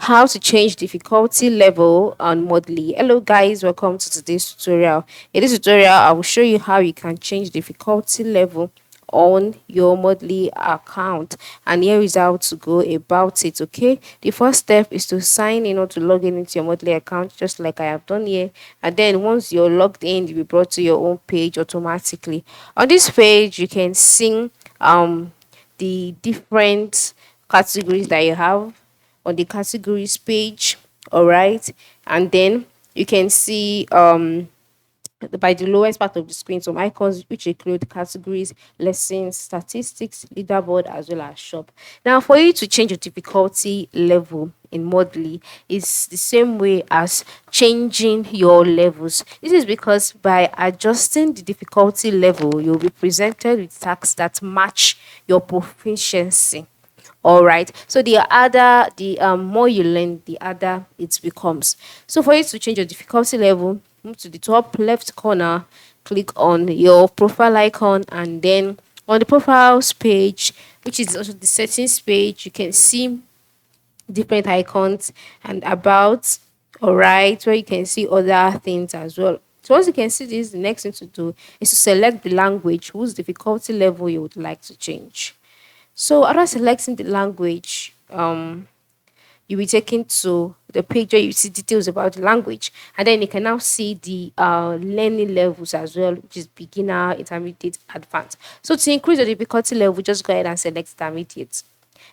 how to change difficulty level on Modly. Hello guys, welcome to today's tutorial. In this tutorial, I will show you how you can change difficulty level on your Modly account, and here is how to go about it. Okay, the first step is to sign in or to log in into your Modly account, just like I have done here. And then once you're logged in, you'll be brought to your own page automatically. On this page, you can see the different categories that you have on the categories page. All right, and then you can see by the lowest part of the screen some icons which include categories, lessons, statistics, leaderboard, as well as shop. Now, for you to change your difficulty level in Modly is the same way as changing your levels. This is because by adjusting the difficulty level, you'll be presented with tasks that match your proficiency. All right, so the more you learn, the harder it becomes. So for you to change your difficulty level, move to the top left corner, click on your profile icon, and then on the profiles page, which is also the settings page, you can see different icons and about. All right, where you can see other things as well. So once you can see this, the next thing to do is to select the language whose difficulty level you would like to change. So after selecting the language, you'll be taken to the page where you see details about the language, and then you can now see the learning levels as well, which is beginner, intermediate, advanced. So to increase the difficulty level, just go ahead and select intermediate,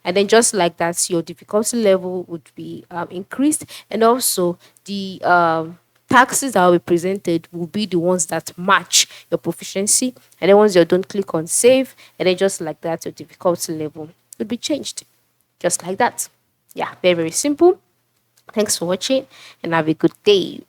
and then just like that, your difficulty level would be increased, and also the taxes that will be presented will be the ones that match your proficiency. And then once you're done, click on save, and then just like that, your difficulty level will be changed, just like that. Yeah, very simple. Thanks for watching, and have a good day.